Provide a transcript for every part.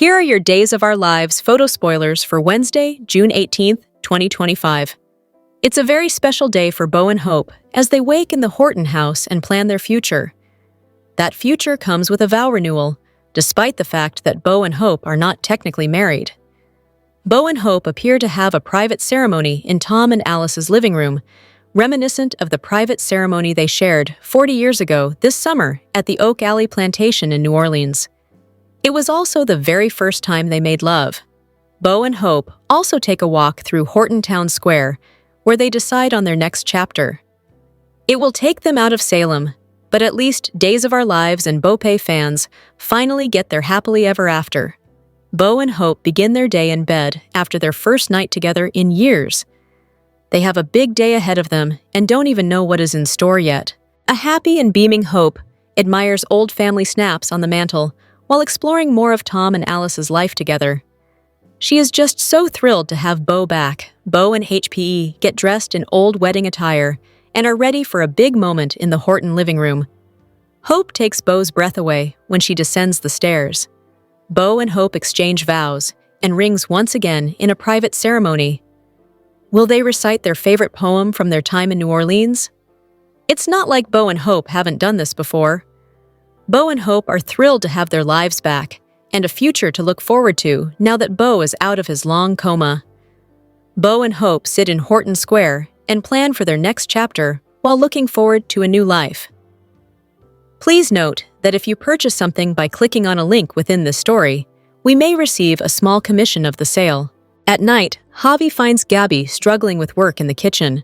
Here are your Days of Our Lives photo spoilers for Wednesday, June 18th, 2025. It's a very special day for Bo and Hope as they wake in the Horton house and plan their future. That future comes with a vow renewal, despite the fact that Bo and Hope are not technically married. Bo and Hope appear to have a private ceremony in Tom and Alice's living room, reminiscent of the private ceremony they shared 40 years ago this summer at the Oak Alley Plantation in New Orleans. It was also the very first time they made love. Bo and Hope also take a walk through Horton Town Square, where they decide on their next chapter. It will take them out of Salem, but at least Days of Our Lives and Bo&Hope fans finally get their happily ever after. Bo and Hope begin their day in bed after their first night together in years. They have a big day ahead of them and don't even know what is in store yet. A happy and beaming Hope admires old family snaps on the mantle while exploring more of Tom and Alice's life together. She is just so thrilled to have Bo back. Bo and HPE get dressed in old wedding attire and are ready for a big moment in the Horton living room. Hope takes Bo's breath away when she descends the stairs. Bo and Hope exchange vows and rings once again in a private ceremony. Will they recite their favorite poem from their time in New Orleans? It's not like Bo and Hope haven't done this before. Bo and Hope are thrilled to have their lives back and a future to look forward to now that Bo is out of his long coma. Bo and Hope sit in Horton Square and plan for their next chapter while looking forward to a new life. Please note that if you purchase something by clicking on a link within this story, we may receive a small commission of the sale. At night, Javi finds Gabby struggling with work in the kitchen.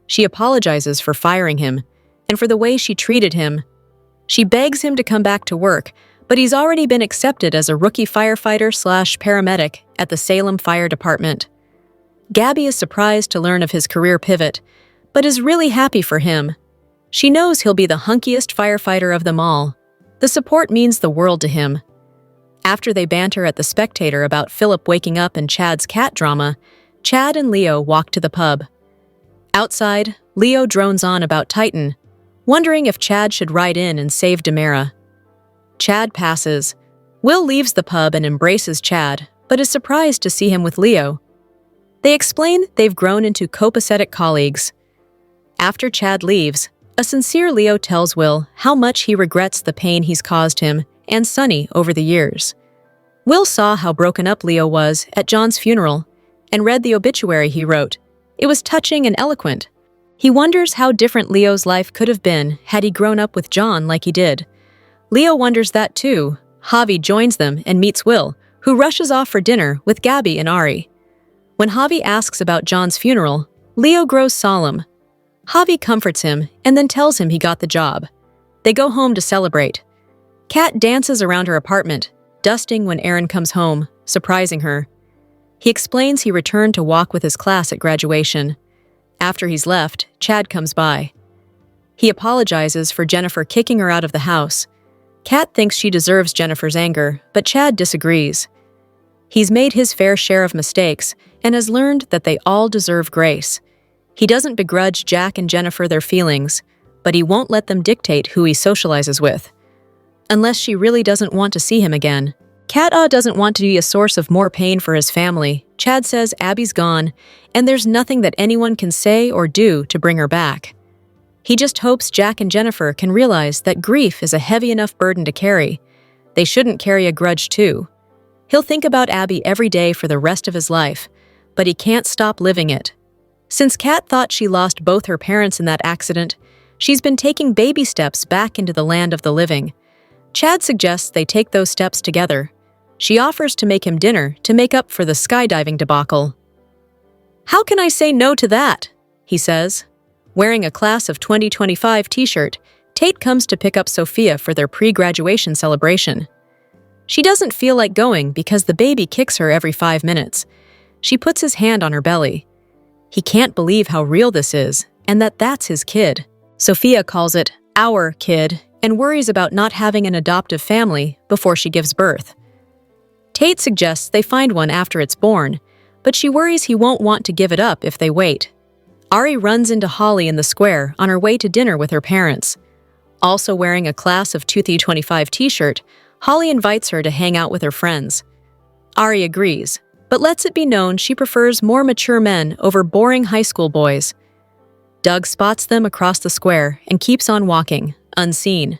She apologizes for firing him and for the way she treated him. She begs him to come back to work, but he's already been accepted as a rookie firefighter/paramedic at the Salem Fire Department. Gabby is surprised to learn of his career pivot, but is really happy for him. She knows he'll be the hunkiest firefighter of them all. The support means the world to him. After they banter at The Spectator about Philip waking up and Chad's cat drama, Chad and Leo walk to the pub. Outside, Leo drones on about Titan, wondering if Chad should ride in and save Demera. Chad passes. Will leaves the pub and embraces Chad, but is surprised to see him with Leo. They explain they've grown into copacetic colleagues. After Chad leaves, a sincere Leo tells Will how much he regrets the pain he's caused him and Sonny over the years. Will saw how broken up Leo was at John's funeral and read the obituary he wrote. It was touching and eloquent. He wonders how different Leo's life could have been had he grown up with John like he did. Leo wonders that too. Javi joins them and meets Will, who rushes off for dinner with Gabby and Ari. When Javi asks about John's funeral, Leo grows solemn. Javi comforts him and then tells him he got the job. They go home to celebrate. Kat dances around her apartment, dusting when Aaron comes home, surprising her. He explains he returned to walk with his class at graduation. After he's left, Chad comes by. He apologizes for Jennifer kicking her out of the house. Kat thinks she deserves Jennifer's anger, but Chad disagrees. He's made his fair share of mistakes and has learned that they all deserve grace. He doesn't begrudge Jack and Jennifer their feelings, but he won't let them dictate who he socializes with. Unless she really doesn't want to see him again. Kat doesn't want to be a source of more pain for his family. Chad says Abby's gone, and there's nothing that anyone can say or do to bring her back. He just hopes Jack and Jennifer can realize that grief is a heavy enough burden to carry. They shouldn't carry a grudge too. He'll think about Abby every day for the rest of his life, but he can't stop living it. Since Kat thought she lost both her parents in that accident, she's been taking baby steps back into the land of the living. Chad suggests they take those steps together. She offers to make him dinner to make up for the skydiving debacle. "How can I say no to that?" he says. Wearing a Class of 2025 t-shirt, Tate comes to pick up Sophia for their pre-graduation celebration. She doesn't feel like going because the baby kicks her every 5 minutes. She puts his hand on her belly. He can't believe how real this is, and that that's his kid. Sophia calls it our kid and worries about not having an adoptive family before she gives birth. Tate suggests they find one after it's born, but she worries he won't want to give it up if they wait. Ari runs into Holly in the square on her way to dinner with her parents. Also wearing a Class of 2025 t-shirt, Holly invites her to hang out with her friends. Ari agrees, but lets it be known she prefers more mature men over boring high school boys. Doug spots them across the square and keeps on walking, unseen.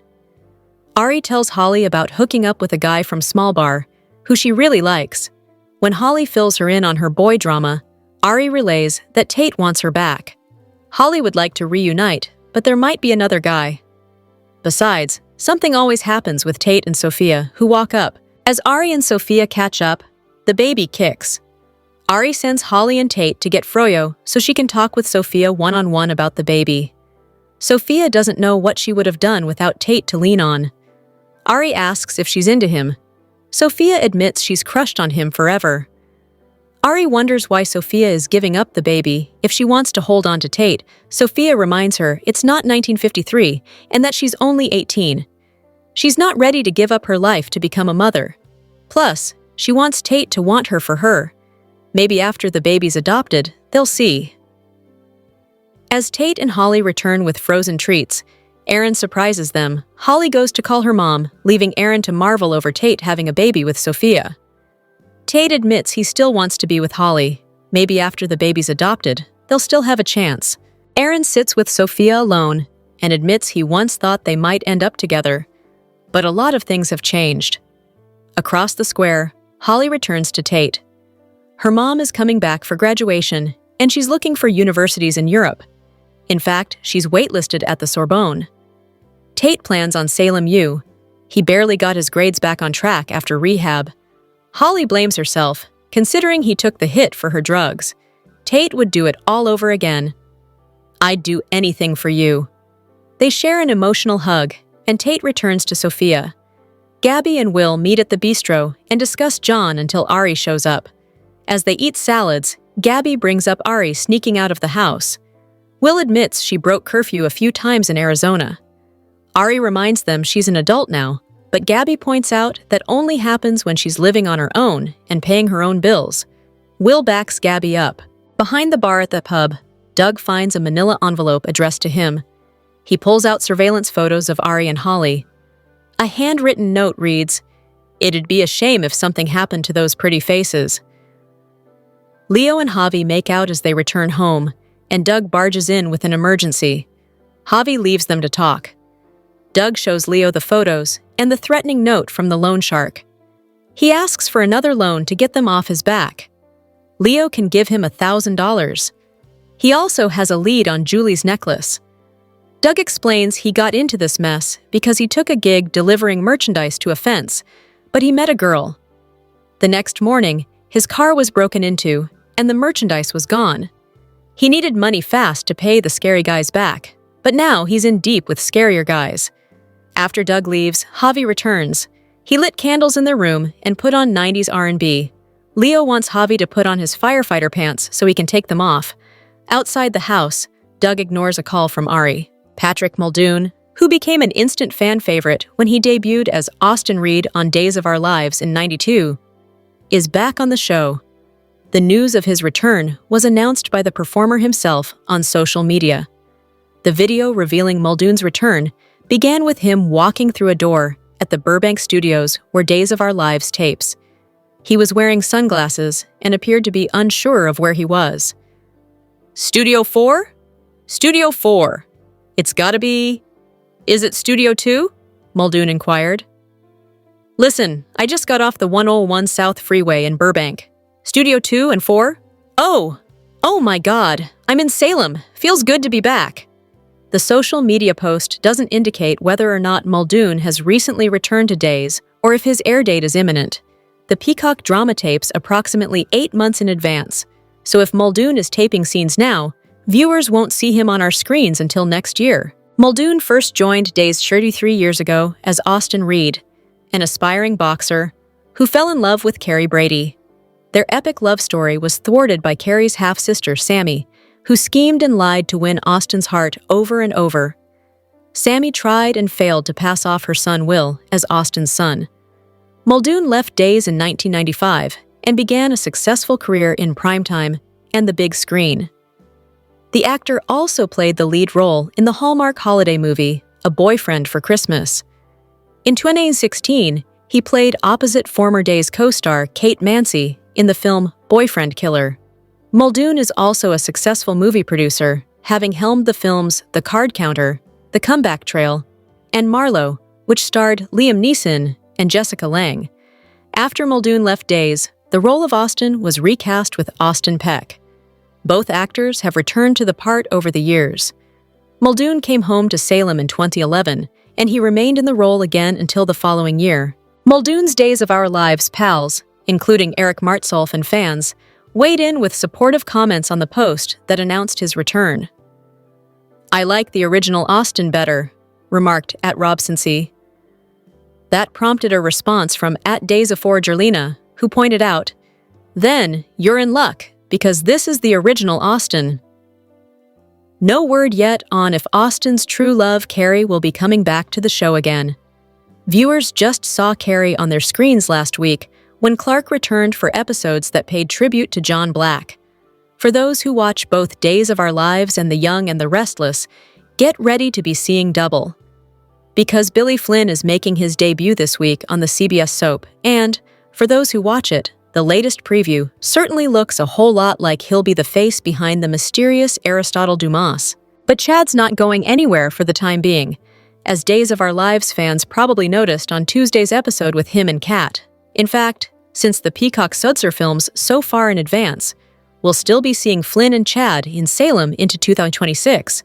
Ari tells Holly about hooking up with a guy from Small Bar, who she really likes. When Holly fills her in on her boy drama, Ari relays that Tate wants her back. Holly would like to reunite, but there might be another guy. Besides, something always happens with Tate and Sophia, who walk up. As Ari and Sophia catch up, the baby kicks. Ari sends Holly and Tate to get Froyo so she can talk with Sophia one-on-one about the baby. Sophia doesn't know what she would have done without Tate to lean on. Ari asks if she's into him. Sophia admits she's crushed on him forever. Ari wonders why Sophia is giving up the baby if she wants to hold on to Tate. Sophia reminds her it's not 1953 and that she's only 18. She's not ready to give up her life to become a mother. Plus, she wants Tate to want her for her. Maybe after the baby's adopted, they'll see. As Tate and Holly return with frozen treats, Aaron surprises them. Holly goes to call her mom, leaving Aaron to marvel over Tate having a baby with Sophia. Tate admits he still wants to be with Holly. Maybe after the baby's adopted, they'll still have a chance. Aaron sits with Sophia alone and admits he once thought they might end up together. But a lot of things have changed. Across the square, Holly returns to Tate. Her mom is coming back for graduation, and she's looking for universities in Europe. In fact, she's waitlisted at the Sorbonne. Tate plans on Salem U. He barely got his grades back on track after rehab. Holly blames herself, considering he took the hit for her drugs. Tate would do it all over again. "I'd do anything for you." They share an emotional hug, and Tate returns to Sophia. Gabby and Will meet at the bistro and discuss John until Ari shows up. As they eat salads, Gabby brings up Ari sneaking out of the house. Will admits she broke curfew a few times in Arizona. Ari reminds them she's an adult now, but Gabby points out that only happens when she's living on her own and paying her own bills. Will backs Gabby up. Behind the bar at the pub, Doug finds a manila envelope addressed to him. He pulls out surveillance photos of Ari and Holly. A handwritten note reads, "It'd be a shame if something happened to those pretty faces." Leo and Javi make out as they return home, and Doug barges in with an emergency. Javi leaves them to talk. Doug shows Leo the photos and the threatening note from the loan shark. He asks for another loan to get them off his back. Leo can give him $1,000. He also has a lead on Julie's necklace. Doug explains he got into this mess because he took a gig delivering merchandise to a fence, but he met a girl. The next morning, his car was broken into, and the merchandise was gone. He needed money fast to pay the scary guys back, but now he's in deep with scarier guys. After Doug leaves, Javi returns. He lit candles in their room and put on 90s R&B. Leo wants Javi to put on his firefighter pants so he can take them off. Outside the house, Doug ignores a call from Ari. Patrick Muldoon, who became an instant fan favorite when he debuted as Austin Reed on Days of Our Lives in '92, is back on the show. The news of his return was announced by the performer himself on social media. The video revealing Muldoon's return began with him walking through a door at the Burbank studios where Days of Our Lives tapes. He was wearing sunglasses and appeared to be unsure of where he was. "Studio 4? Studio 4. It's gotta be... Is it Studio 2? Muldoon inquired. "Listen, I just got off the 101 South Freeway in Burbank. Studio 2 and 4? Oh my God, I'm in Salem. Feels good to be back." The social media post doesn't indicate whether or not Muldoon has recently returned to Days or if his air date is imminent. The Peacock drama tapes approximately 8 months in advance, so if Muldoon is taping scenes now, viewers won't see him on our screens until next year. Muldoon first joined Days 33 years ago as Austin Reed, an aspiring boxer who fell in love with Carrie Brady. Their epic love story was thwarted by Carrie's half-sister, Sammy, who schemed and lied to win Austin's heart over and over. Sammy tried and failed to pass off her son Will as Austin's son. Muldoon left Days in 1995 and began a successful career in primetime and the big screen. The actor also played the lead role in the Hallmark holiday movie, A Boyfriend for Christmas. In 2016, He played opposite former Days co-star Kate Mansi in the film Boyfriend Killer. Muldoon is also a successful movie producer, having helmed the films The Card Counter, The Comeback Trail, and Marlowe, which starred Liam Neeson and Jessica Lange. After Muldoon left Days, the role of Austin was recast with Austin Peck. Both actors have returned to the part over the years. Muldoon came home to Salem in 2011, and he remained in the role again until the following year. Muldoon's Days of Our Lives pals, including Eric Martsolf and fans, weighed in with supportive comments on the post that announced his return. "I like the original Austin better," remarked @RobsonC. That prompted a response from @DaysAforGerlina, who pointed out, "Then, you're in luck, because this is the original Austin." No word yet on if Austin's true love, Carrie, will be coming back to the show again. Viewers just saw Carrie on their screens last week when Clark returned for episodes that paid tribute to John Black. For those who watch both Days of Our Lives and The Young and the Restless, get ready to be seeing double. Because Billy Flynn is making his debut this week on the CBS soap, and, for those who watch it, the latest preview certainly looks a whole lot like he'll be the face behind the mysterious Aristotle Dumas. But Chad's not going anywhere for the time being, as Days of Our Lives fans probably noticed on Tuesday's episode with him and Kat. In fact, since the Peacock Sudser films so far in advance, we'll still be seeing Flynn and Chad in Salem into 2026.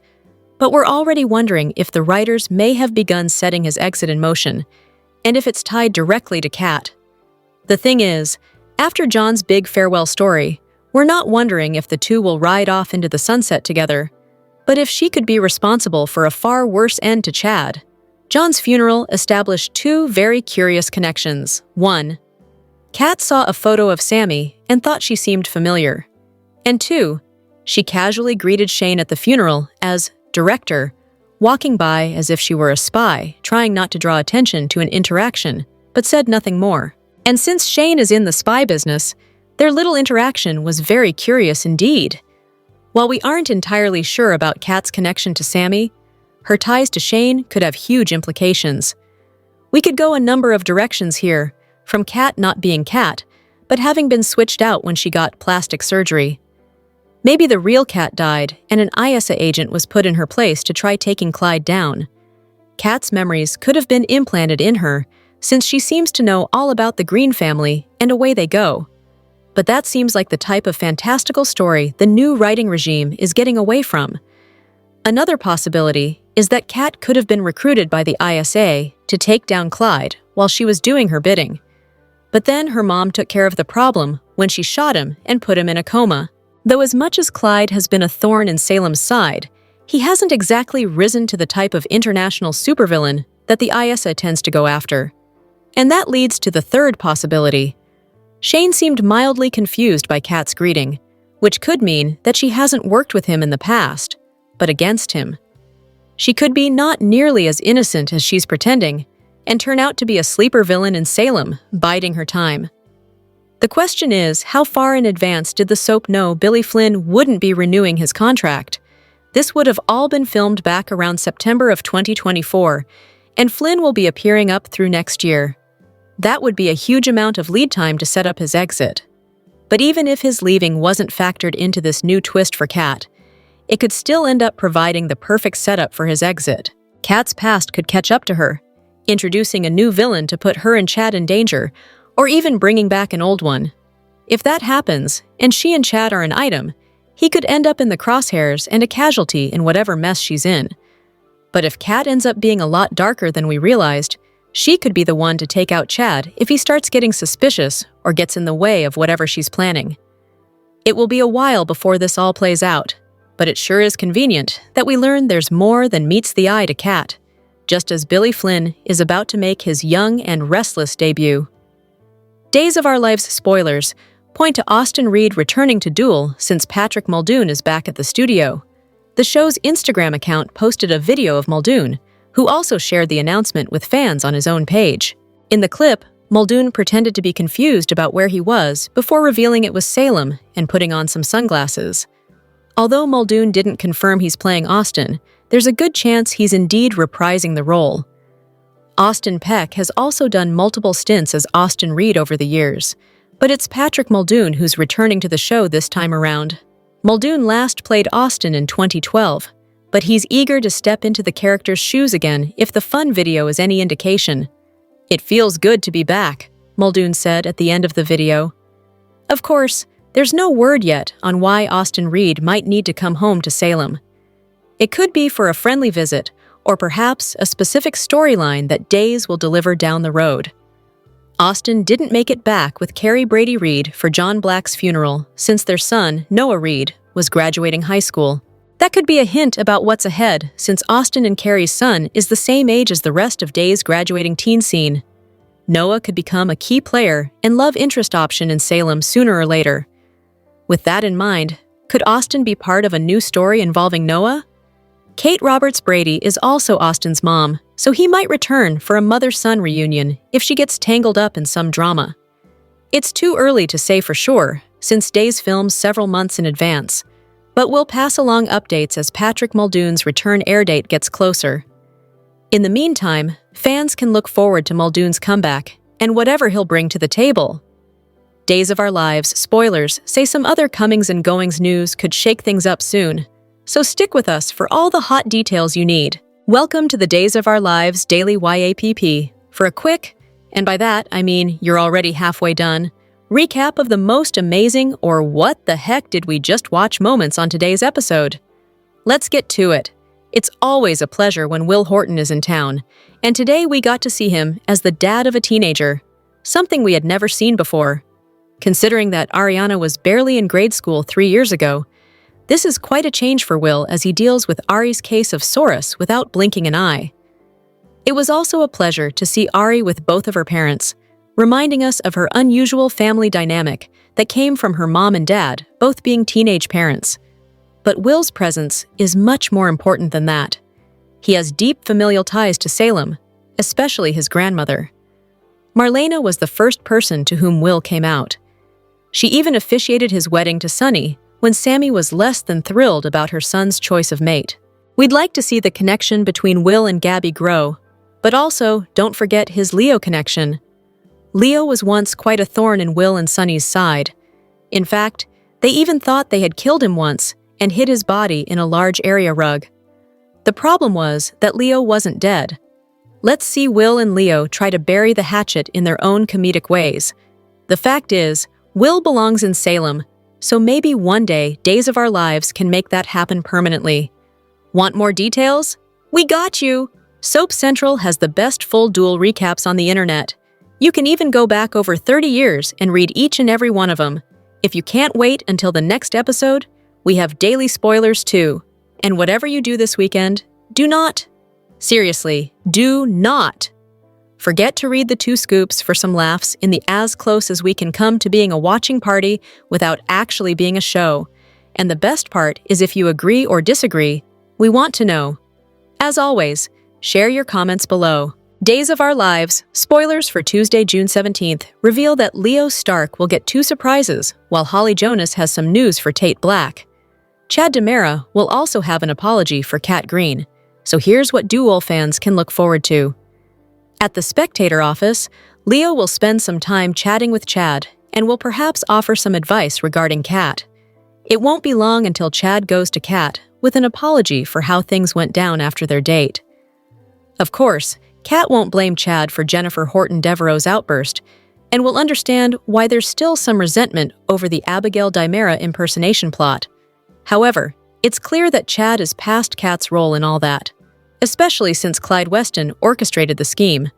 But we're already wondering if the writers may have begun setting his exit in motion, and if it's tied directly to Kat. The thing is, after John's big farewell story, we're not wondering if the two will ride off into the sunset together, but if she could be responsible for a far worse end to Chad. John's funeral established two very curious connections. 1. Kat saw a photo of Sammy and thought she seemed familiar. And 2. She casually greeted Shane at the funeral as director, walking by as if she were a spy, trying not to draw attention to an interaction, but said nothing more. And since Shane is in the spy business, their little interaction was very curious indeed. While we aren't entirely sure about Kat's connection to Sammy, her ties to Shane could have huge implications. We could go a number of directions here, from Kat not being Kat, but having been switched out when she got plastic surgery. Maybe the real Kat died and an ISA agent was put in her place to try taking Clyde down. Kat's memories could have been implanted in her, since she seems to know all about the Green family, and away they go. But that seems like the type of fantastical story the new writing regime is getting away from. Another possibility is that Kat could have been recruited by the ISA to take down Clyde while she was doing her bidding. But then her mom took care of the problem when she shot him and put him in a coma. Though as much as Clyde has been a thorn in Salem's side, he hasn't exactly risen to the type of international supervillain that the ISA tends to go after. And that leads to the third possibility. Shane seemed mildly confused by Kat's greeting, which could mean that she hasn't worked with him in the past, but against him. She could be not nearly as innocent as she's pretending, and turn out to be a sleeper villain in Salem, biding her time. The question is, how far in advance did the soap know Billy Flynn wouldn't be renewing his contract? This would have all been filmed back around September of 2024, and Flynn will be appearing up through next year. That would be a huge amount of lead time to set up his exit. But even if his leaving wasn't factored into this new twist for Kat, it could still end up providing the perfect setup for his exit. Kat's past could catch up to her, introducing a new villain to put her and Chad in danger, or even bringing back an old one. If that happens, and she and Chad are an item, he could end up in the crosshairs and a casualty in whatever mess she's in. But if Kat ends up being a lot darker than we realized, she could be the one to take out Chad if he starts getting suspicious or gets in the way of whatever she's planning. It will be a while before this all plays out, but it sure is convenient that we learn there's more than meets the eye to Kat, just as Billy Flynn is about to make his young and restless debut. Days of Our Lives spoilers point to Austin Reed returning to DOOL since Patrick Muldoon is back at the studio. The show's Instagram account posted a video of Muldoon, who also shared the announcement with fans on his own page. In the clip, Muldoon pretended to be confused about where he was before revealing it was Salem and putting on some sunglasses. Although Muldoon didn't confirm he's playing Austin, there's a good chance he's indeed reprising the role. Austin Peck has also done multiple stints as Austin Reed over the years, but it's Patrick Muldoon who's returning to the show this time around. Muldoon last played Austin in 2012, but he's eager to step into the character's shoes again if the fun video is any indication. "It feels good to be back," Muldoon said at the end of the video. Of course, there's no word yet on why Austin Reed might need to come home to Salem. It could be for a friendly visit, or perhaps a specific storyline that Days will deliver down the road. Austin didn't make it back with Carrie Brady Reed for John Black's funeral since their son, Noah Reed, was graduating high school. That could be a hint about what's ahead since Austin and Carrie's son is the same age as the rest of Days' graduating teen scene. Noah could become a key player and love interest option in Salem sooner or later. With that in mind, could Austin be part of a new story involving Noah? Kate Roberts Brady is also Austin's mom, so he might return for a mother-son reunion if she gets tangled up in some drama. It's too early to say for sure, since Days films several months in advance, but we'll pass along updates as Patrick Muldoon's return air date gets closer. In the meantime, fans can look forward to Muldoon's comeback and whatever he'll bring to the table. Days of Our Lives spoilers say some other comings and goings news could shake things up soon, so stick with us for all the hot details you need. Welcome to the Days of Our Lives Daily YAPP for a quick, and by that I mean you're already halfway done, recap of the most amazing or what the heck did we just watch moments on today's episode. Let's get to it. It's always a pleasure when Will Horton is in town, and today we got to see him as the dad of a teenager, something we had never seen before. Considering that Ariana was barely in grade school 3 years ago, this is quite a change for Will as he deals with Ari's case of Saurus without blinking an eye. It was also a pleasure to see Ari with both of her parents, reminding us of her unusual family dynamic that came from her mom and dad, both being teenage parents. But Will's presence is much more important than that. He has deep familial ties to Salem, especially his grandmother. Marlena was the first person to whom Will came out. She even officiated his wedding to Sunny when Sammy was less than thrilled about her son's choice of mate. We'd like to see the connection between Will and Gabby grow, but also don't forget his Leo connection. Leo was once quite a thorn in Will and Sunny's side. In fact, they even thought they had killed him once and hid his body in a large area rug. The problem was that Leo wasn't dead. Let's see Will and Leo try to bury the hatchet in their own comedic ways. The fact is, Will belongs in Salem, so maybe one day Days of Our Lives can make that happen permanently. Want more details? We got you! Soap Central has the best full DOOL recaps on the internet. You can even go back over 30 years and read each and every one of them. If you can't wait until the next episode, we have daily spoilers too. And whatever you do this weekend, do not, seriously, do not forget to read the 2 scoops for some laughs in the as close as we can come to being a watching party without actually being a show. And the best part is if you agree or disagree, we want to know. As always, share your comments below. Days of Our Lives, spoilers for Tuesday, June 17th, reveal that Leo Stark will get 2 surprises, while Holly Jonas has some news for Tate Black. Chad DiMera will also have an apology for Kat Green, so here's what DOOL fans can look forward to. At the Spectator office, Leo will spend some time chatting with Chad and will perhaps offer some advice regarding Kat. It won't be long until Chad goes to Kat with an apology for how things went down after their date. Of course, Kat won't blame Chad for Jennifer Horton Devereaux's outburst and will understand why there's still some resentment over the Abigail DiMera impersonation plot. However, it's clear that Chad is past Kat's role in all that, especially since Clyde Weston orchestrated the scheme.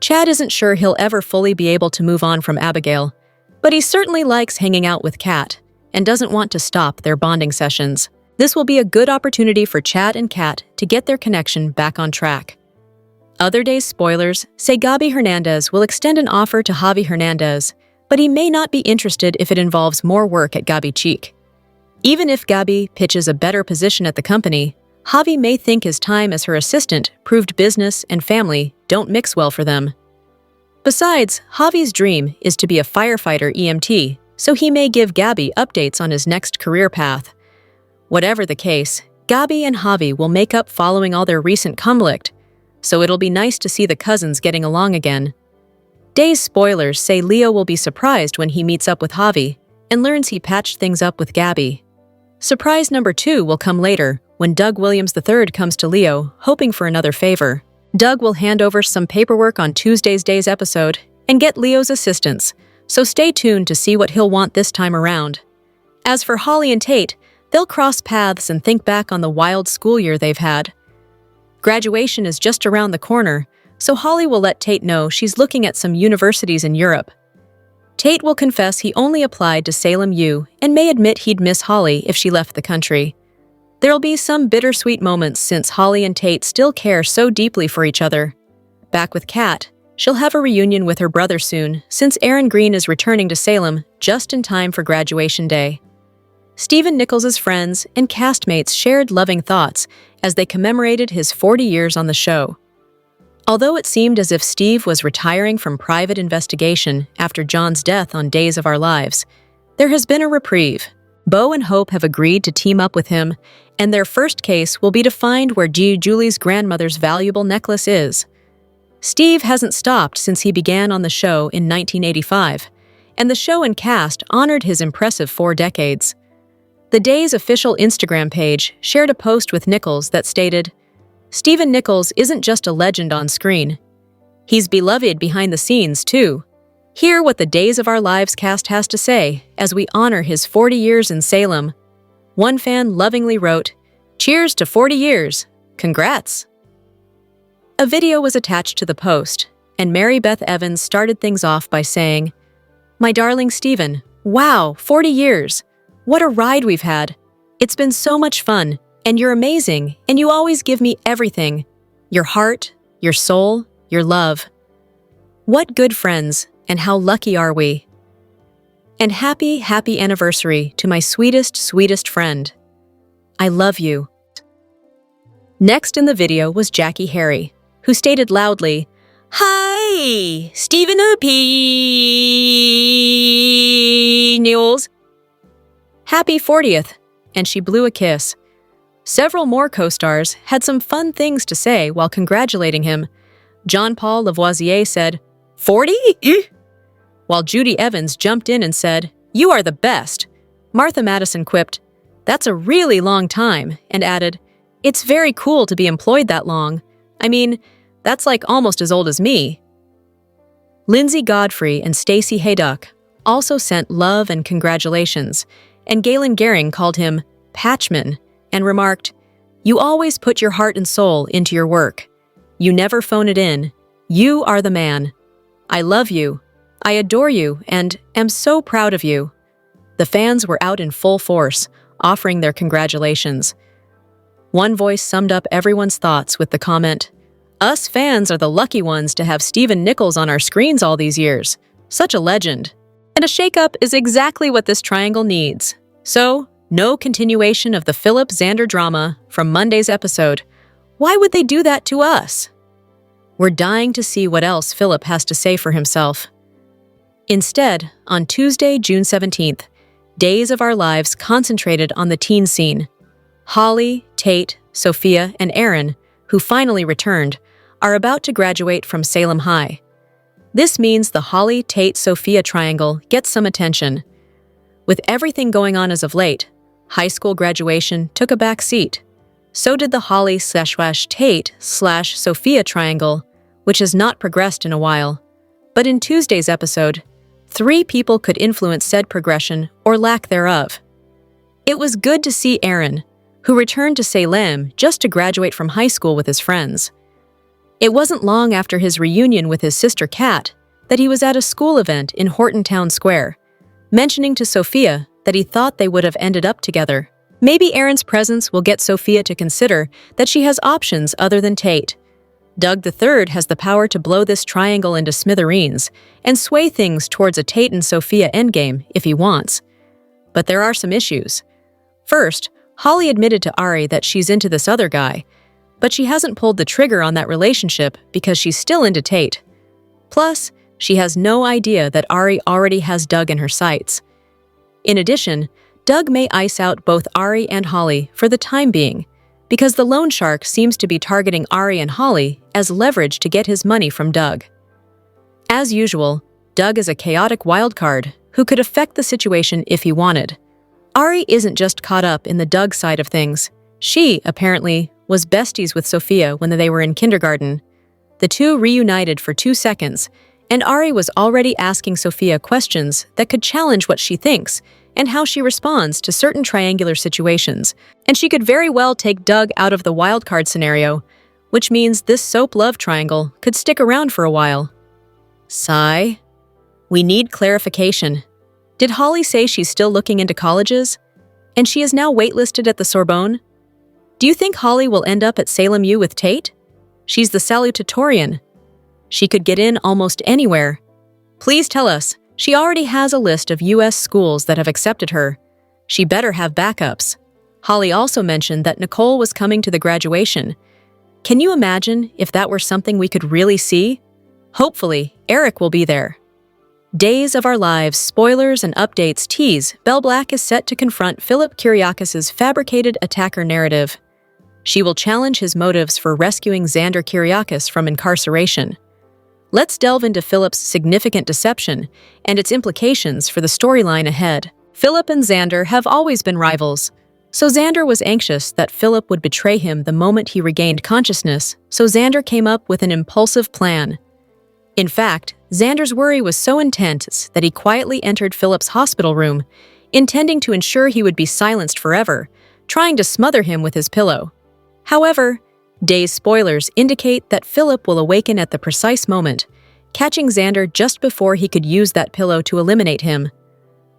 Chad isn't sure he'll ever fully be able to move on from Abigail, but he certainly likes hanging out with Kat and doesn't want to stop their bonding sessions. This will be a good opportunity for Chad and Kat to get their connection back on track. Other days spoilers say Gabi Hernandez will extend an offer to Javi Hernandez, but he may not be interested if it involves more work at Gabi Cheek. Even if Gabi pitches a better position at the company, Javi may think his time as her assistant proved business and family don't mix well for them. Besides, Javi's dream is to be a firefighter EMT, so he may give Gabi updates on his next career path. Whatever the case, Gabi and Javi will make up following all their recent conflict, so it'll be nice to see the cousins getting along again. Day's spoilers say Leo will be surprised when he meets up with Javi and learns he patched things up with Gabby. Surprise number 2 will come later when Doug Williams III comes to Leo, hoping for another favor. Doug will hand over some paperwork on Tuesday's Day's episode and get Leo's assistance, so stay tuned to see what he'll want this time around. As for Holly and Tate, they'll cross paths and think back on the wild school year they've had. Graduation is just around the corner, so Holly will let Tate know she's looking at some universities in Europe. Tate will confess he only applied to Salem U and may admit he'd miss Holly if she left the country. There'll be some bittersweet moments since Holly and Tate still care so deeply for each other. Back with Kat, she'll have a reunion with her brother soon since Aaron Green is returning to Salem just in time for graduation day. Stephen Nichols' friends and castmates shared loving thoughts as they commemorated his 40 years on the show. Although it seemed as if Steve was retiring from private investigation after John's death on Days of Our Lives, there has been a reprieve. Bo and Hope have agreed to team up with him, and their first case will be to find where Julie's grandmother's valuable necklace is. Steve hasn't stopped since he began on the show in 1985, and the show and cast honored his impressive 4 decades. The Day's official Instagram page shared a post with Nichols that stated, "Stephen Nichols isn't just a legend on screen. He's beloved behind the scenes, too. Hear what the Days of Our Lives cast has to say as we honor his 40 years in Salem." One fan lovingly wrote, "Cheers to 40 years. Congrats." A video was attached to the post, and Mary Beth Evans started things off by saying, "My darling Stephen, wow, 40 years. What a ride we've had. It's been so much fun, and you're amazing, and you always give me everything. Your heart, your soul, your love. What good friends, and how lucky are we? And happy, happy anniversary to my sweetest, sweetest friend. I love you." Next in the video was Jackie Harry, who stated loudly, "Hi, Stephen O.P. Nichols. Happy 40th," and she blew a kiss. Several more co-stars had some fun things to say while congratulating him. John Paul Lavoisier said, "40? While Judy Evans jumped in and said, "You are the best." Martha Madison quipped, "That's a really long time," and added, "It's very cool to be employed that long. I mean, that's like almost as old as me." Lindsay Godfrey and Stacey Hayduck also sent love and congratulations, and Galen Gehring called him Patchman and remarked, "You always put your heart and soul into your work. You never phone it in. You are the man. I love you. I adore you and am so proud of you." The fans were out in full force, offering their congratulations. One voice summed up everyone's thoughts with the comment, "Us fans are the lucky ones to have Stephen Nichols on our screens all these years. Such a legend." And a shakeup is exactly what this triangle needs. So, no continuation of the Philip Xander drama from Monday's episode. Why would they do that to us? We're dying to see what else Philip has to say for himself. Instead, on Tuesday, June 17th, Days of Our Lives concentrated on the teen scene. Holly, Tate, Sophia, and Aaron, who finally returned, are about to graduate from Salem High. This means the Holly, Tate, Sophia triangle gets some attention. With everything going on as of late, high school graduation took a back seat. So did the Holly/Tate/Sophia triangle, which has not progressed in a while. But in Tuesday's episode, 3 people could influence said progression or lack thereof. It was good to see Aaron, who returned to Salem just to graduate from high school with his friends. It wasn't long after his reunion with his sister Kat that he was at a school event in Horton Town Square, mentioning to Sophia that he thought they would have ended up together. Maybe Aaron's presence will get Sophia to consider that she has options other than Tate. Doug III has the power to blow this triangle into smithereens and sway things towards a Tate and Sophia endgame if he wants. But there are some issues. First, Holly admitted to Ari that she's into this other guy, but she hasn't pulled the trigger on that relationship because she's still into Tate. Plus, she has no idea that Ari already has Doug in her sights. In addition, Doug may ice out both Ari and Holly for the time being, because the loan shark seems to be targeting Ari and Holly as leverage to get his money from Doug. As usual, Doug is a chaotic wildcard who could affect the situation if he wanted. Ari isn't just caught up in the Doug side of things. She, apparently, was besties with Sophia when they were in kindergarten. The two reunited for 2 seconds, and Ari was already asking Sophia questions that could challenge what she thinks and how she responds to certain triangular situations. And she could very well take Doug out of the wildcard scenario, which means this soap love triangle could stick around for a while. Sigh. We need clarification. Did Holly say she's still looking into colleges? And she is now waitlisted at the Sorbonne? Do you think Holly will end up at Salem U with Tate? She's the salutatorian. She could get in almost anywhere. Please tell us. She already has a list of U.S. schools that have accepted her. She better have backups. Holly also mentioned that Nicole was coming to the graduation. Can you imagine if that were something we could really see? Hopefully, Eric will be there. Days of Our Lives spoilers and updates tease Belle Black is set to confront Philip Kiriakis' fabricated attacker narrative. She will challenge his motives for rescuing Xander Kiriakis from incarceration. Let's delve into Philip's significant deception and its implications for the storyline ahead. Philip and Xander have always been rivals, so Xander was anxious that Philip would betray him the moment he regained consciousness, so Xander came up with an impulsive plan. In fact, Xander's worry was so intense that he quietly entered Philip's hospital room, intending to ensure he would be silenced forever, trying to smother him with his pillow. However, Day's spoilers indicate that Philip will awaken at the precise moment, catching Xander just before he could use that pillow to eliminate him.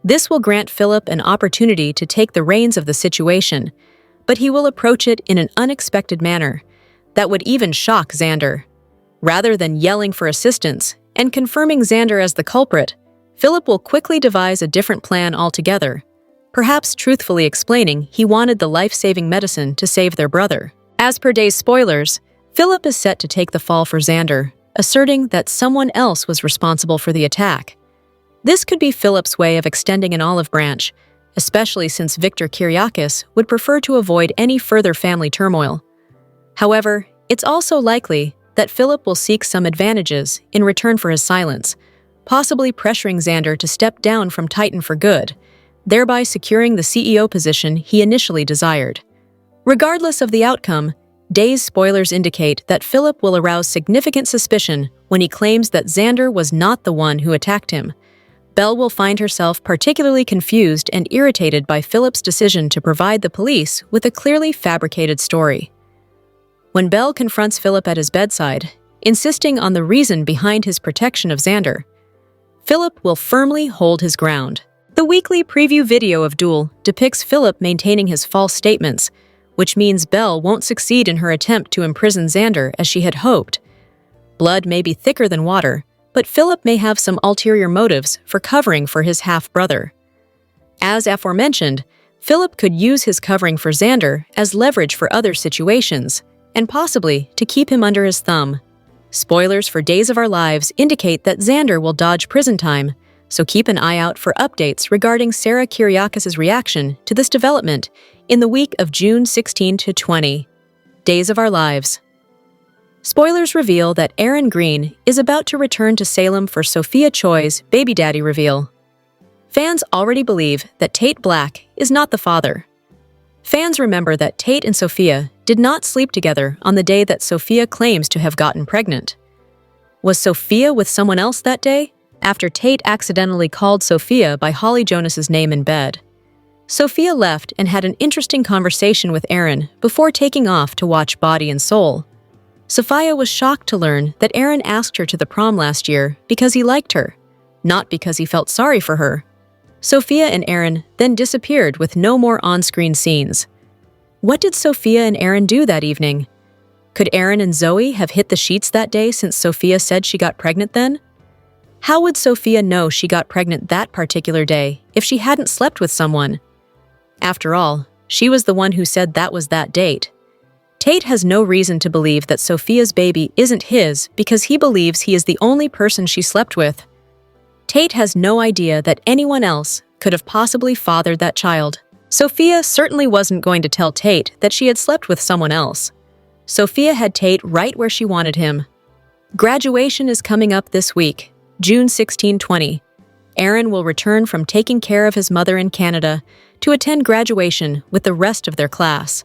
This will grant Philip an opportunity to take the reins of the situation, but he will approach it in an unexpected manner that would even shock Xander. Rather than yelling for assistance and confirming Xander as the culprit, Philip will quickly devise a different plan altogether, perhaps truthfully explaining he wanted the life-saving medicine to save their brother. As per Day's spoilers, Philip is set to take the fall for Xander, asserting that someone else was responsible for the attack. This could be Philip's way of extending an olive branch, especially since Victor Kiriakis would prefer to avoid any further family turmoil. However, it's also likely that Philip will seek some advantages in return for his silence, possibly pressuring Xander to step down from Titan for good, thereby securing the CEO position he initially desired. Regardless of the outcome, Day's spoilers indicate that Philip will arouse significant suspicion when he claims that Xander was not the one who attacked him. Belle will find herself particularly confused and irritated by Philip's decision to provide the police with a clearly fabricated story. When Belle confronts Philip at his bedside, insisting on the reason behind his protection of Xander, Philip will firmly hold his ground. The weekly preview video of DOOL depicts Philip maintaining his false statements, which means Belle won't succeed in her attempt to imprison Xander as she had hoped. Blood may be thicker than water, but Philip may have some ulterior motives for covering for his half-brother. As aforementioned, Philip could use his covering for Xander as leverage for other situations, and possibly to keep him under his thumb. Spoilers for Days of Our Lives indicate that Xander will dodge prison time, so keep an eye out for updates regarding Sarah Kiriakis' reaction to this development in the week of June 16 to 20. Days of Our Lives. Spoilers reveal that Aaron Green is about to return to Salem for Sophia Choi's baby daddy reveal. Fans already believe that Tate Black is not the father. Fans remember that Tate and Sophia did not sleep together on the day that Sophia claims to have gotten pregnant. Was Sophia with someone else that day? After Tate accidentally called Sophia by Holly Jonas's name in bed. Sophia left and had an interesting conversation with Aaron before taking off to watch Body and Soul. Sophia was shocked to learn that Aaron asked her to the prom last year because he liked her, not because he felt sorry for her. Sophia and Aaron then disappeared with no more on-screen scenes. What did Sophia and Aaron do that evening? Could Aaron and Zoe have hit the sheets that day since Sophia said she got pregnant then? How would Sophia know she got pregnant that particular day if she hadn't slept with someone? After all, she was the one who said that was that date. Tate has no reason to believe that Sophia's baby isn't his because he believes he is the only person she slept with. Tate has no idea that anyone else could have possibly fathered that child. Sophia certainly wasn't going to tell Tate that she had slept with someone else. Sophia had Tate right where she wanted him. Graduation is coming up this week, June 16-20. Aaron will return from taking care of his mother in Canada to attend graduation with the rest of their class.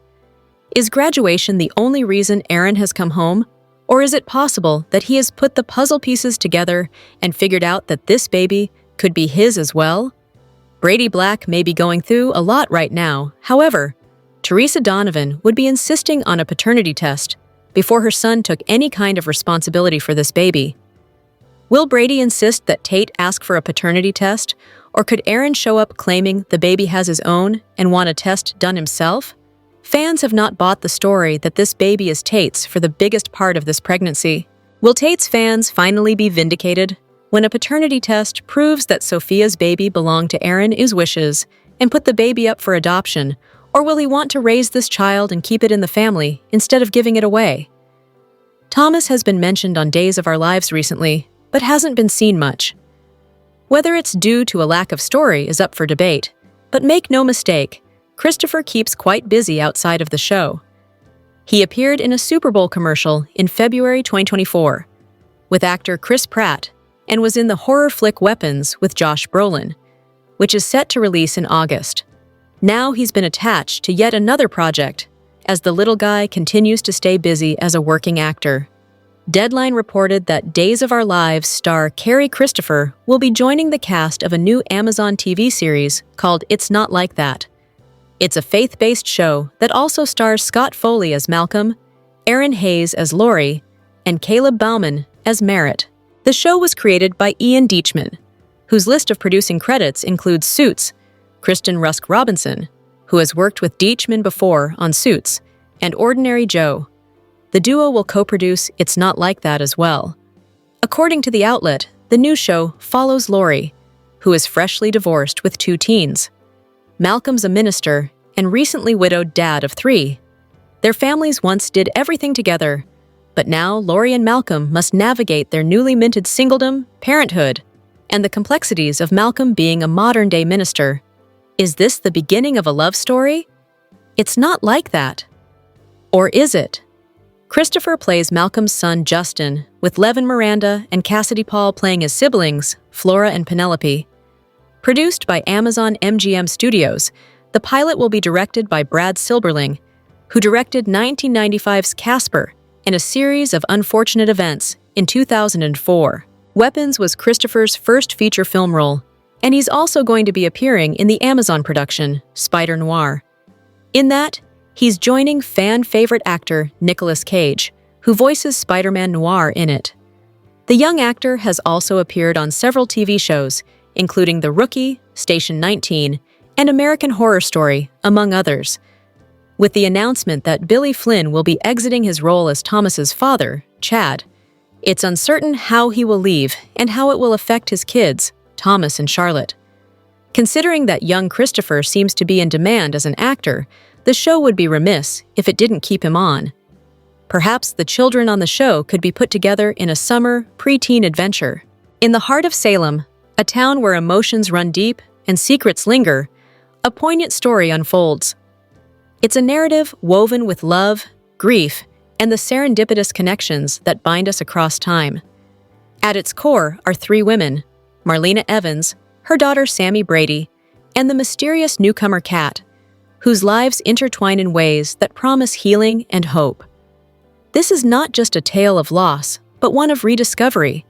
Is graduation the only reason Aaron has come home? Or is it possible that he has put the puzzle pieces together and figured out that this baby could be his as well? Brady Black may be going through a lot right now. However, Teresa Donovan would be insisting on a paternity test before her son took any kind of responsibility for this baby. Will Brady insist that Tate ask for a paternity test, or could Aaron show up claiming the baby has his own and want a test done himself? Fans have not bought the story that this baby is Tate's for the biggest part of this pregnancy. Will Tate's fans finally be vindicated when a paternity test proves that Sophia's baby belonged to Aaron's wishes and put the baby up for adoption, or will he want to raise this child and keep it in the family instead of giving it away? Thomas has been mentioned on Days of Our Lives recently, but hasn't been seen much. Whether it's due to a lack of story is up for debate, but make no mistake, Christopher keeps quite busy outside of the show. He appeared in a Super Bowl commercial in February 2024 with actor Chris Pratt and was in the horror flick Weapons with Josh Brolin, which is set to release in August. Now he's been attached to yet another project as the little guy continues to stay busy as a working actor. Deadline reported that Days of Our Lives star Carrie Christopher will be joining the cast of a new Amazon TV series called It's Not Like That. It's a faith-based show that also stars Scott Foley as Malcolm, Aaron Hayes as Laurie, and Caleb Bauman as Merritt. The show was created by Ian Deachman, whose list of producing credits includes Suits, Kristen Rusk Robinson, who has worked with Deachman before on Suits, and Ordinary Joe. The duo will co-produce It's Not Like That as well. According to the outlet, the new show follows Laurie, who is freshly divorced with 2 teens. Malcolm's a minister and recently widowed dad of 3. Their families once did everything together, but now Laurie and Malcolm must navigate their newly minted singledom, parenthood, and the complexities of Malcolm being a modern-day minister. Is this the beginning of a love story? It's not like that. Or is it? Christopher plays Malcolm's son Justin, with Levin Miranda and Cassidy Paul playing his siblings, Flora and Penelope. Produced by Amazon MGM Studios, the pilot will be directed by Brad Silberling, who directed 1995's Casper and a series of unfortunate events in 2004. Weapons was Christopher's first feature film role, and he's also going to be appearing in the Amazon production, Spider Noir. In that, he's joining fan-favorite actor Nicolas Cage, who voices Spider-Man Noir in it. The young actor has also appeared on several TV shows, including The Rookie, Station 19, and American Horror Story, among others. With the announcement that Billy Flynn will be exiting his role as Thomas's father, Chad, it's uncertain how he will leave and how it will affect his kids, Thomas and Charlotte. Considering that young Christopher seems to be in demand as an actor, the show would be remiss if it didn't keep him on. Perhaps the children on the show could be put together in a summer, preteen adventure. In the heart of Salem, a town where emotions run deep and secrets linger, a poignant story unfolds. It's a narrative woven with love, grief, and the serendipitous connections that bind us across time. At its core are 3 women, Marlena Evans, her daughter Sammy Brady, and the mysterious newcomer Kat, whose lives intertwine in ways that promise healing and hope. This is not just a tale of loss, but one of rediscovery,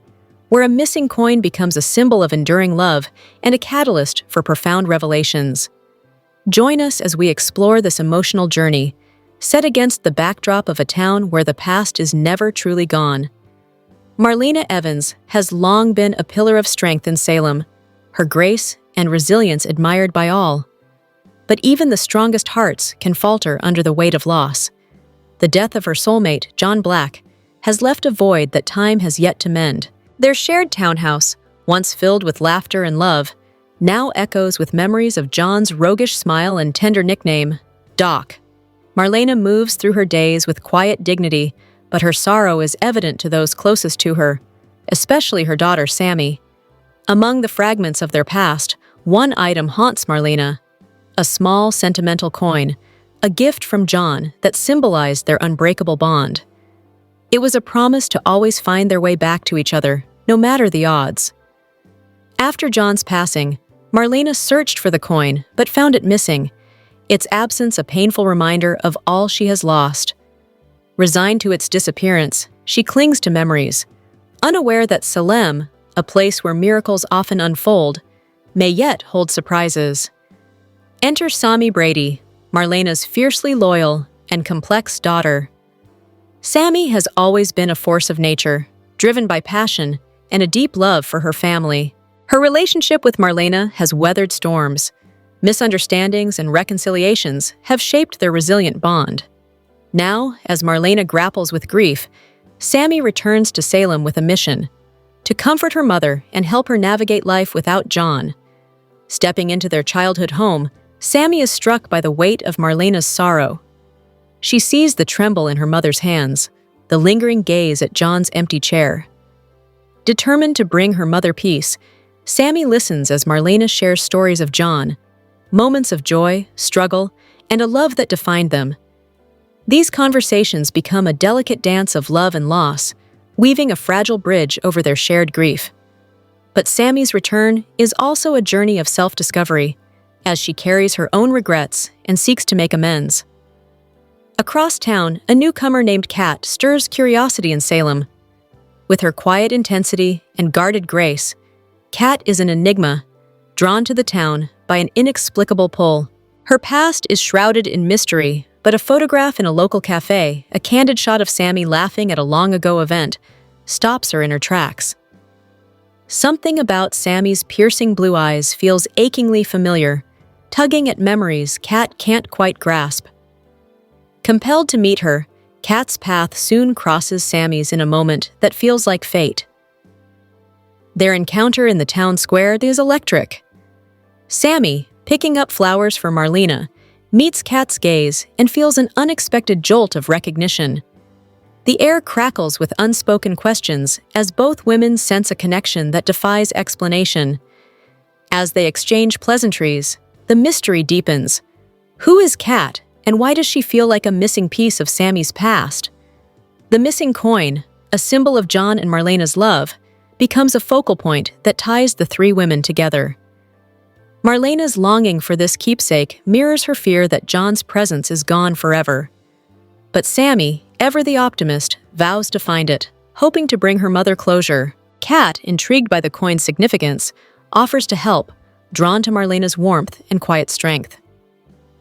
where a missing coin becomes a symbol of enduring love and a catalyst for profound revelations. Join us as we explore this emotional journey, set against the backdrop of a town where the past is never truly gone. Marlena Evans has long been a pillar of strength in Salem, her grace and resilience admired by all. But even the strongest hearts can falter under the weight of loss. The death of her soulmate, John Black, has left a void that time has yet to mend. Their shared townhouse, once filled with laughter and love, now echoes with memories of John's roguish smile and tender nickname, Doc. Marlena moves through her days with quiet dignity, but her sorrow is evident to those closest to her, especially her daughter Sammy. Among the fragments of their past, one item haunts Marlena: a small, sentimental coin, a gift from John that symbolized their unbreakable bond. It was a promise to always find their way back to each other, no matter the odds. After John's passing, Marlena searched for the coin but found it missing, its absence a painful reminder of all she has lost. Resigned to its disappearance, she clings to memories, unaware that Salem, a place where miracles often unfold, may yet hold surprises. Enter Sammy Brady, Marlena's fiercely loyal and complex daughter. Sammy has always been a force of nature, driven by passion and a deep love for her family. Her relationship with Marlena has weathered storms. Misunderstandings and reconciliations have shaped their resilient bond. Now, as Marlena grapples with grief, Sammy returns to Salem with a mission: to comfort her mother and help her navigate life without John. Stepping into their childhood home, Sammy is struck by the weight of Marlena's sorrow. She sees the tremble in her mother's hands, the lingering gaze at John's empty chair. Determined to bring her mother peace, Sammy listens as Marlena shares stories of John, moments of joy, struggle, and a love that defined them. These conversations become a delicate dance of love and loss, weaving a fragile bridge over their shared grief. But Sammy's return is also a journey of self-discovery, as she carries her own regrets and seeks to make amends. Across town, a newcomer named Kat stirs curiosity in Salem. With her quiet intensity and guarded grace, Kat is an enigma, drawn to the town by an inexplicable pull. Her past is shrouded in mystery, but a photograph in a local cafe, a candid shot of Sammy laughing at a long-ago event, stops her in her tracks. Something about Sammy's piercing blue eyes feels achingly familiar, tugging at memories Kat can't quite grasp. Compelled to meet her, Kat's path soon crosses Sammy's in a moment that feels like fate. Their encounter in the town square is electric. Sammy, picking up flowers for Marlena, meets Kat's gaze and feels an unexpected jolt of recognition. The air crackles with unspoken questions as both women sense a connection that defies explanation. As they exchange pleasantries, the mystery deepens. Who is Kat, and why does she feel like a missing piece of Sammy's past? The missing coin, a symbol of John and Marlena's love, becomes a focal point that ties the three women together. Marlena's longing for this keepsake mirrors her fear that John's presence is gone forever. But Sammy, ever the optimist, vows to find it, hoping to bring her mother closure. Kat, intrigued by the coin's significance, offers to help, drawn to Marlena's warmth and quiet strength.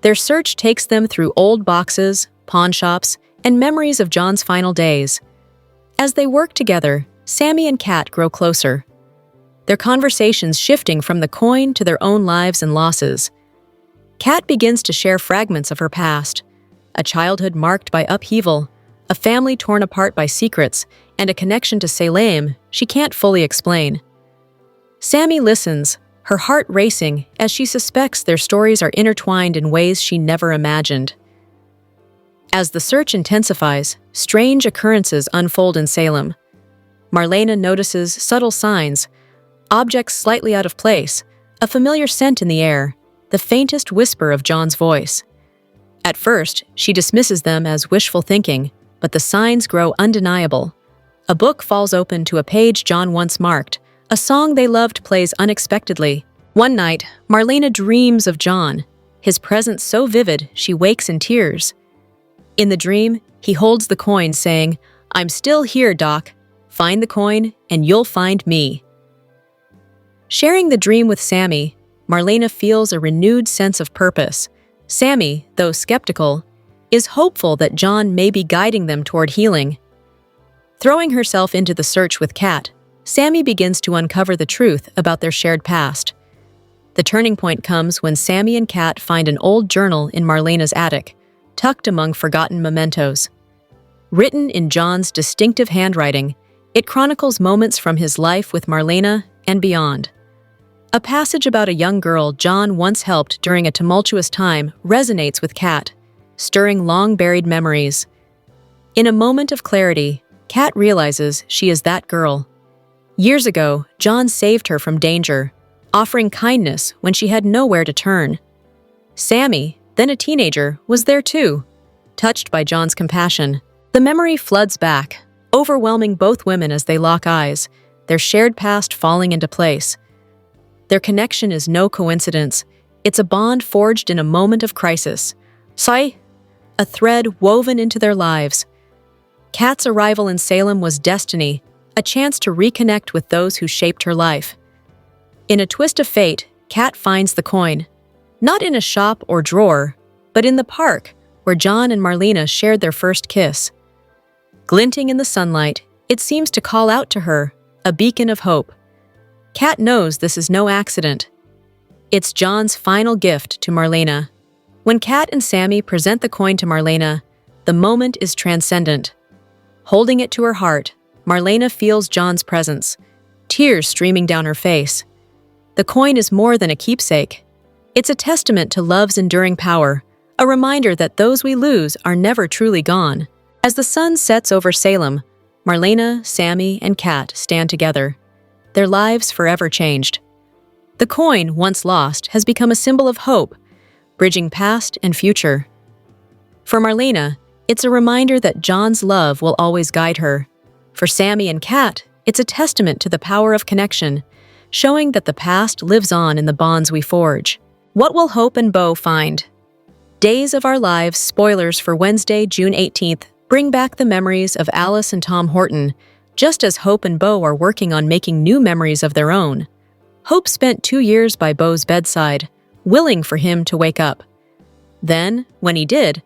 Their search takes them through old boxes, pawn shops, and memories of John's final days. As they work together, Sammy and Kat grow closer, their conversations shifting from the coin to their own lives and losses. Kat begins to share fragments of her past, a childhood marked by upheaval, a family torn apart by secrets, and a connection to Salem she can't fully explain. Sammy listens, her heart racing as she suspects their stories are intertwined in ways she never imagined. As the search intensifies, strange occurrences unfold in Salem. Marlena notices subtle signs, objects slightly out of place, a familiar scent in the air, the faintest whisper of John's voice. At first, she dismisses them as wishful thinking, but the signs grow undeniable. A book falls open to a page John once marked. A song they loved plays unexpectedly. One night, Marlena dreams of John, his presence so vivid she wakes in tears. In the dream, he holds the coin saying, "I'm still here, Doc. Find the coin and you'll find me." Sharing the dream with Sammy, Marlena feels a renewed sense of purpose. Sammy, though skeptical, is hopeful that John may be guiding them toward healing. Throwing herself into the search with Kat, Sammy begins to uncover the truth about their shared past. The turning point comes when Sammy and Kat find an old journal in Marlena's attic, tucked among forgotten mementos. Written in John's distinctive handwriting, it chronicles moments from his life with Marlena and beyond. A passage about a young girl John once helped during a tumultuous time resonates with Kat, stirring long-buried memories. In a moment of clarity, Kat realizes she is that girl. Years ago, John saved her from danger, offering kindness when she had nowhere to turn. Sammy, then a teenager, was there too, touched by John's compassion. The memory floods back, overwhelming both women as they lock eyes, their shared past falling into place. Their connection is no coincidence. It's a bond forged in a moment of crisis. A thread woven into their lives. Kat's arrival in Salem was destiny, a chance to reconnect with those who shaped her life. In a twist of fate, Kat finds the coin. Not in a shop or drawer, but in the park, where John and Marlena shared their first kiss. Glinting in the sunlight, it seems to call out to her, a beacon of hope. Kat knows this is no accident. It's John's final gift to Marlena. When Kat and Sammy present the coin to Marlena, the moment is transcendent. Holding it to her heart, Marlena feels John's presence, tears streaming down her face. The coin is more than a keepsake. It's a testament to love's enduring power, a reminder that those we lose are never truly gone. As the sun sets over Salem, Marlena, Sammy, and Kat stand together, their lives forever changed. The coin, once lost, has become a symbol of hope, bridging past and future. For Marlena, it's a reminder that John's love will always guide her. For Sammy and Kat, it's a testament to the power of connection, showing that the past lives on in the bonds we forge. What will Hope and Bo find? Days of Our Lives spoilers for Wednesday, June 18th bring back the memories of Alice and Tom Horton, just as Hope and Bo are working on making new memories of their own. Hope spent 2 years by Bo's bedside, willing for him to wake up. Then, when he did,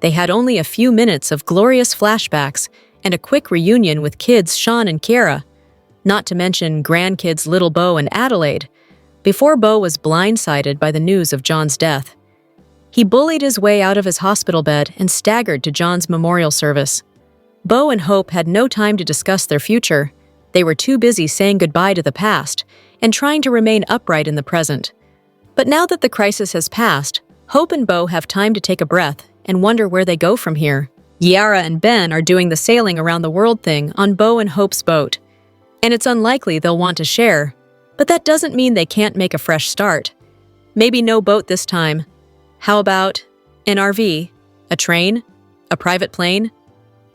they had only a few minutes of glorious flashbacks and a quick reunion with kids Sean and Kiara, not to mention grandkids little Bo and Adelaide, before Bo was blindsided by the news of John's death. He bullied his way out of his hospital bed and staggered to John's memorial service. Bo and Hope had no time to discuss their future. They were too busy saying goodbye to the past and trying to remain upright in the present. But now that the crisis has passed, Hope and Bo have time to take a breath and wonder where they go from here. Yara and Ben are doing the sailing around the world thing on Bo and Hope's boat, and it's unlikely they'll want to share, but that doesn't mean they can't make a fresh start. Maybe no boat this time. How about an RV, a train, a private plane?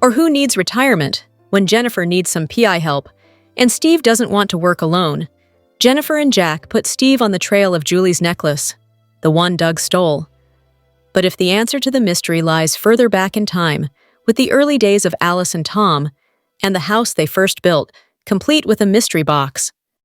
Or who needs retirement when Jennifer needs some PI help and Steve doesn't want to work alone? Jennifer and Jack put Steve on the trail of Julie's necklace, the one Doug stole. But if the answer to the mystery lies further back in time, with the early days of Alice and Tom, and the house they first built, complete with a mystery box,